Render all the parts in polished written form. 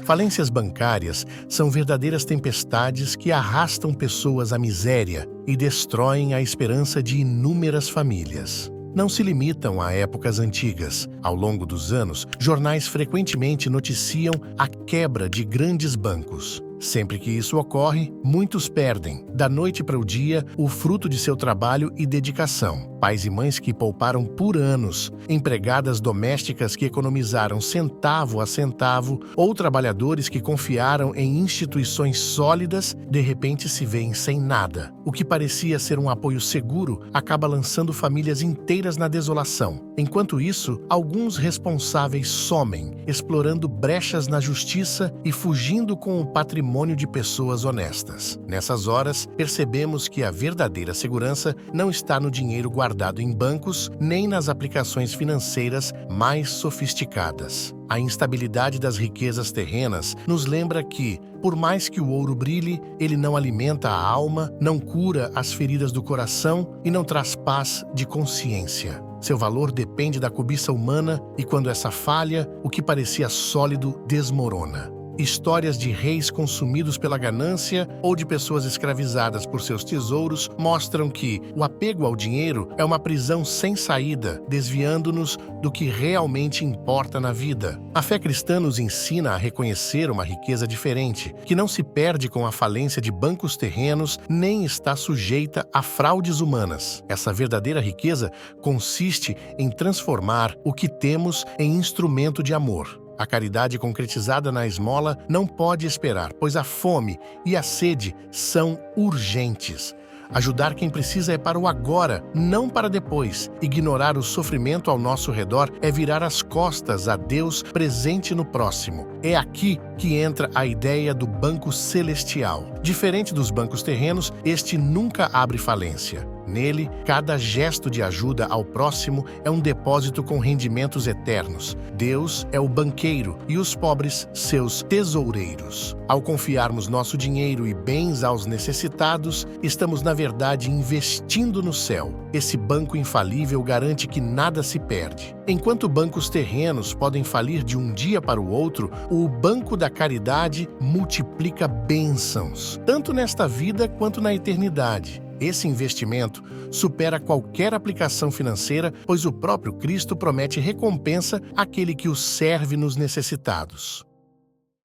Falências bancárias são verdadeiras tempestades que arrastam pessoas à miséria e destroem a esperança de inúmeras famílias. Não se limitam a épocas antigas. Ao longo dos anos, jornais frequentemente noticiam a quebra de grandes bancos. Sempre que isso ocorre, muitos perdem, da noite para o dia, o fruto de seu trabalho e dedicação. Pais e mães que pouparam por anos, empregadas domésticas que economizaram centavo a centavo, ou trabalhadores que confiaram em instituições sólidas, de repente se veem sem nada. O que parecia ser um apoio seguro acaba lançando famílias inteiras na desolação. Enquanto isso, alguns responsáveis somem, explorando brechas na justiça e fugindo com o patrimônio de pessoas honestas. Nessas horas, percebemos que a verdadeira segurança não está no dinheiro guardado em bancos, nem nas aplicações financeiras mais sofisticadas. A instabilidade das riquezas terrenas nos lembra que, por mais que o ouro brilhe, ele não alimenta a alma, não cura as feridas do coração e não traz paz de consciência. Seu valor depende da cobiça humana e, quando essa falha, o que parecia sólido desmorona. Histórias de reis consumidos pela ganância ou de pessoas escravizadas por seus tesouros mostram que o apego ao dinheiro é uma prisão sem saída, desviando-nos do que realmente importa na vida. A fé cristã nos ensina a reconhecer uma riqueza diferente, que não se perde com a falência de bancos terrenos, nem está sujeita a fraudes humanas. Essa verdadeira riqueza consiste em transformar o que temos em instrumento de amor. A caridade concretizada na esmola não pode esperar, pois a fome e a sede são urgentes. Ajudar quem precisa é para o agora, não para depois. Ignorar o sofrimento ao nosso redor é virar as costas a Deus presente no próximo. É aqui que entra a ideia do banco celestial. Diferente dos bancos terrenos, este nunca abre falência. Nele, cada gesto de ajuda ao próximo é um depósito com rendimentos eternos. Deus é o banqueiro e os pobres seus tesoureiros. Ao confiarmos nosso dinheiro e bens aos necessitados, estamos, na verdade, investindo no céu. Esse banco infalível garante que nada se perde. Enquanto bancos terrenos podem falir de um dia para o outro, o banco da caridade multiplica bênçãos, tanto nesta vida quanto na eternidade. Esse investimento supera qualquer aplicação financeira, pois o próprio Cristo promete recompensa àquele que o serve nos necessitados.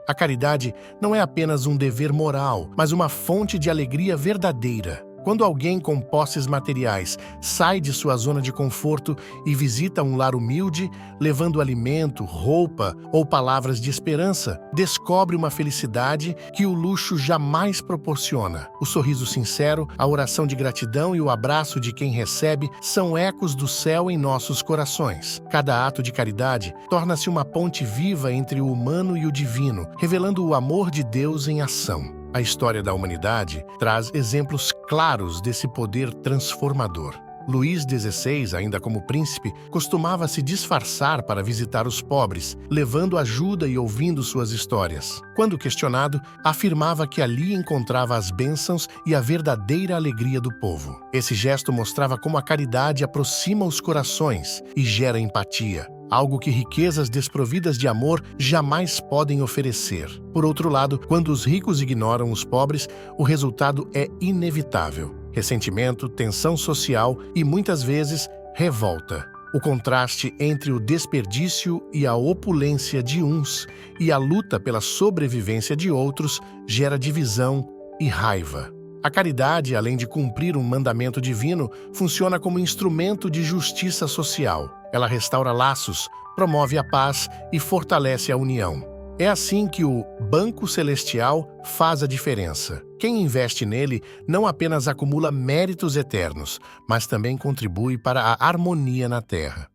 A caridade não é apenas um dever moral, mas uma fonte de alegria verdadeira. Quando alguém com posses materiais sai de sua zona de conforto e visita um lar humilde, levando alimento, roupa ou palavras de esperança, descobre uma felicidade que o luxo jamais proporciona. O sorriso sincero, a oração de gratidão e o abraço de quem recebe são ecos do céu em nossos corações. Cada ato de caridade torna-se uma ponte viva entre o humano e o divino, revelando o amor de Deus em ação. A história da humanidade traz exemplos claros desse poder transformador. Luís XVI, ainda como príncipe, costumava se disfarçar para visitar os pobres, levando ajuda e ouvindo suas histórias. Quando questionado, afirmava que ali encontrava as bênçãos e a verdadeira alegria do povo. Esse gesto mostrava como a caridade aproxima os corações e gera empatia, algo que riquezas desprovidas de amor jamais podem oferecer. Por outro lado, quando os ricos ignoram os pobres, o resultado é inevitável. Ressentimento, tensão social e, muitas vezes, revolta. O contraste entre o desperdício e a opulência de uns e a luta pela sobrevivência de outros gera divisão e raiva. A caridade, além de cumprir um mandamento divino, funciona como instrumento de justiça social. Ela restaura laços, promove a paz e fortalece a união. É assim que o Banco Celestial faz a diferença. Quem investe nele não apenas acumula méritos eternos, mas também contribui para a harmonia na Terra.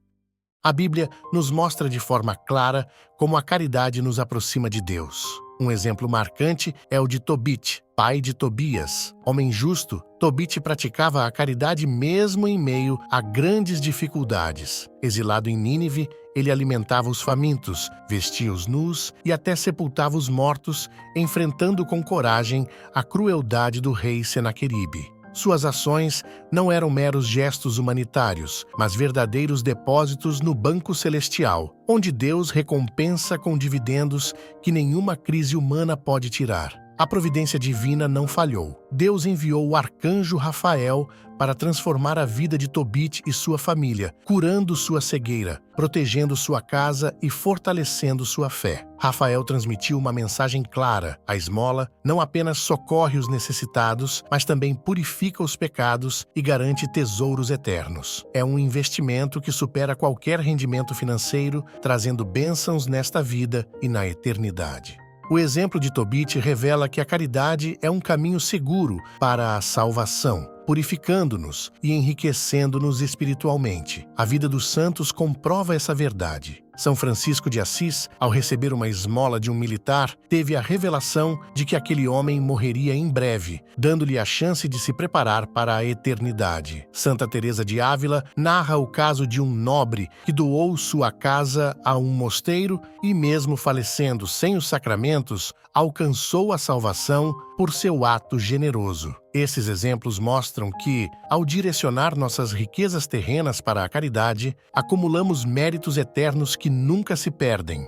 A Bíblia nos mostra de forma clara como a caridade nos aproxima de Deus. Um exemplo marcante é o de Tobit, pai de Tobias. Homem justo, Tobit praticava a caridade mesmo em meio a grandes dificuldades. Exilado em Nínive, ele alimentava os famintos, vestia os nus e até sepultava os mortos, enfrentando com coragem a crueldade do rei Senaqueribe. Suas ações não eram meros gestos humanitários, mas verdadeiros depósitos no banco celestial, onde Deus recompensa com dividendos que nenhuma crise humana pode tirar. A providência divina não falhou. Deus enviou o arcanjo Rafael para transformar a vida de Tobit e sua família, curando sua cegueira, protegendo sua casa e fortalecendo sua fé. Rafael transmitiu uma mensagem clara: a esmola não apenas socorre os necessitados, mas também purifica os pecados e garante tesouros eternos. É um investimento que supera qualquer rendimento financeiro, trazendo bênçãos nesta vida e na eternidade. O exemplo de Tobit revela que a caridade é um caminho seguro para a salvação, purificando-nos e enriquecendo-nos espiritualmente. A vida dos santos comprova essa verdade. São Francisco de Assis, ao receber uma esmola de um militar, teve a revelação de que aquele homem morreria em breve, dando-lhe a chance de se preparar para a eternidade. Santa Teresa de Ávila narra o caso de um nobre que doou sua casa a um mosteiro e, mesmo falecendo sem os sacramentos, alcançou a salvação por seu ato generoso. Esses exemplos mostram que, ao direcionar nossas riquezas terrenas para a caridade, acumulamos méritos eternos que nunca se perdem.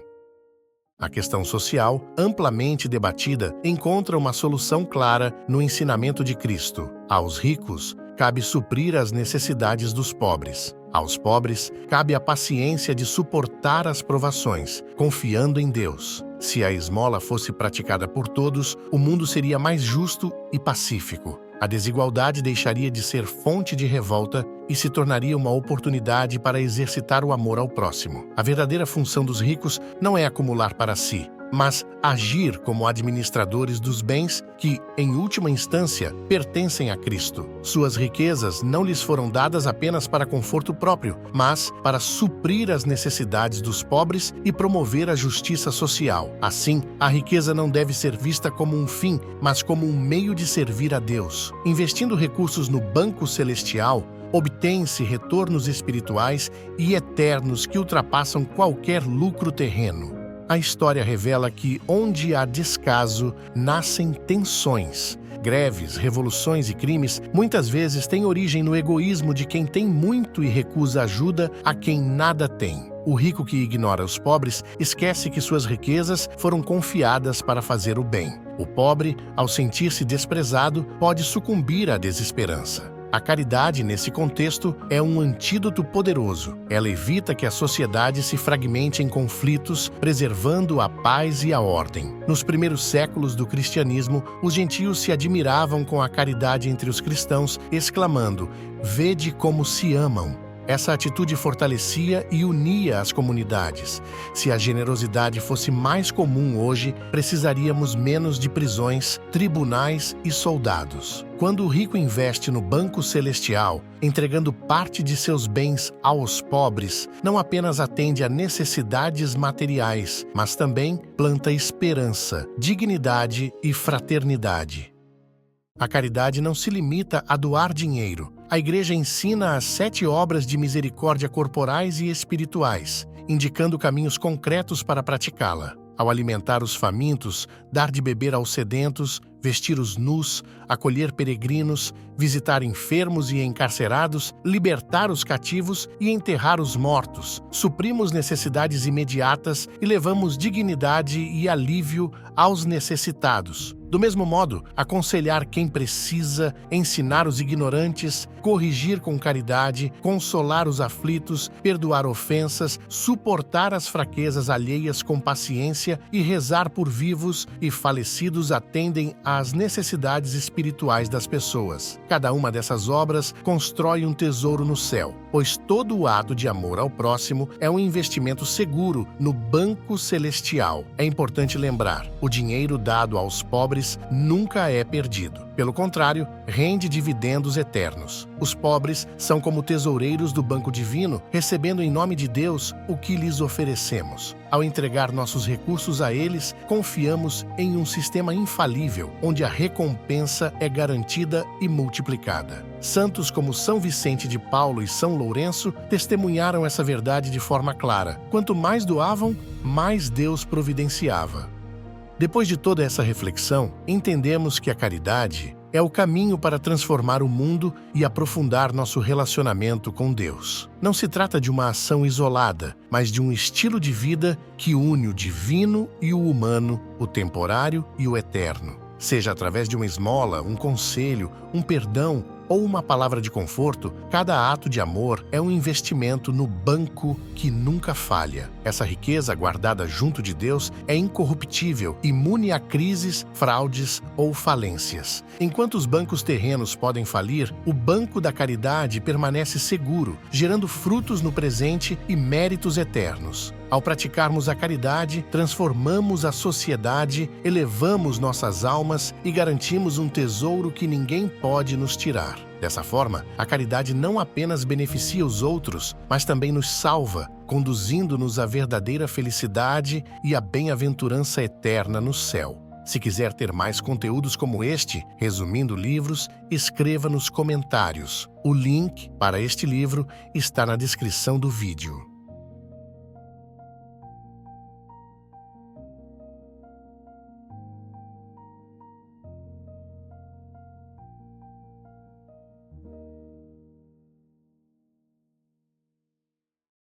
A questão social, amplamente debatida, encontra uma solução clara no ensinamento de Cristo. Aos ricos, cabe suprir as necessidades dos pobres. Aos pobres, cabe a paciência de suportar as provações, confiando em Deus. Se a esmola fosse praticada por todos, o mundo seria mais justo e pacífico. A desigualdade deixaria de ser fonte de revolta e se tornaria uma oportunidade para exercitar o amor ao próximo. A verdadeira função dos ricos não é acumular para si, mas agir como administradores dos bens que, em última instância, pertencem a Cristo. Suas riquezas não lhes foram dadas apenas para conforto próprio, mas para suprir as necessidades dos pobres e promover a justiça social. Assim, a riqueza não deve ser vista como um fim, mas como um meio de servir a Deus. Investindo recursos no banco celestial, obtém-se retornos espirituais e eternos que ultrapassam qualquer lucro terreno. A história revela que, onde há descaso, nascem tensões. Greves, revoluções e crimes muitas vezes têm origem no egoísmo de quem tem muito e recusa ajuda a quem nada tem. O rico que ignora os pobres esquece que suas riquezas foram confiadas para fazer o bem. O pobre, ao sentir-se desprezado, pode sucumbir à desesperança. A caridade, nesse contexto, é um antídoto poderoso. Ela evita que a sociedade se fragmente em conflitos, preservando a paz e a ordem. Nos primeiros séculos do cristianismo, os gentios se admiravam com a caridade entre os cristãos, exclamando: "Vede como se amam." Essa atitude fortalecia e unia as comunidades. Se a generosidade fosse mais comum hoje, precisaríamos menos de prisões, tribunais e soldados. Quando o rico investe no banco celestial, entregando parte de seus bens aos pobres, não apenas atende a necessidades materiais, mas também planta esperança, dignidade e fraternidade. A caridade não se limita a doar dinheiro. A Igreja ensina as 7 obras de misericórdia corporais e espirituais, indicando caminhos concretos para praticá-la. Ao alimentar os famintos, dar de beber aos sedentos, vestir os nus, acolher peregrinos, visitar enfermos e encarcerados, libertar os cativos e enterrar os mortos, suprimos necessidades imediatas e levamos dignidade e alívio aos necessitados. Do mesmo modo, aconselhar quem precisa, ensinar os ignorantes, corrigir com caridade, consolar os aflitos, perdoar ofensas, suportar as fraquezas alheias com paciência e rezar por vivos e falecidos atendem às necessidades espirituais das pessoas. Cada uma dessas obras constrói um tesouro no céu, pois todo o ato de amor ao próximo é um investimento seguro no banco celestial. É importante lembrar, o dinheiro dado aos pobres nunca é perdido. Pelo contrário, rende dividendos eternos. Os pobres são como tesoureiros do banco divino, recebendo em nome de Deus o que lhes oferecemos. Ao entregar nossos recursos a eles, confiamos em um sistema infalível, onde a recompensa é garantida e multiplicada. Santos como São Vicente de Paulo e São Lourenço testemunharam essa verdade de forma clara. Quanto mais doavam, mais Deus providenciava. Depois de toda essa reflexão, entendemos que a caridade é o caminho para transformar o mundo e aprofundar nosso relacionamento com Deus. Não se trata de uma ação isolada, mas de um estilo de vida que une o divino e o humano, o temporário e o eterno. Seja através de uma esmola, um conselho, um perdão ou uma palavra de conforto, cada ato de amor é um investimento no banco que nunca falha. Essa riqueza guardada junto de Deus é incorruptível, imune a crises, fraudes ou falências. Enquanto os bancos terrenos podem falir, o banco da caridade permanece seguro, gerando frutos no presente e méritos eternos. Ao praticarmos a caridade, transformamos a sociedade, elevamos nossas almas e garantimos um tesouro que ninguém pode nos tirar. Dessa forma, a caridade não apenas beneficia os outros, mas também nos salva, conduzindo-nos à verdadeira felicidade e à bem-aventurança eterna no céu. Se quiser ter mais conteúdos como este, resumindo livros, escreva nos comentários. O link para este livro está na descrição do vídeo.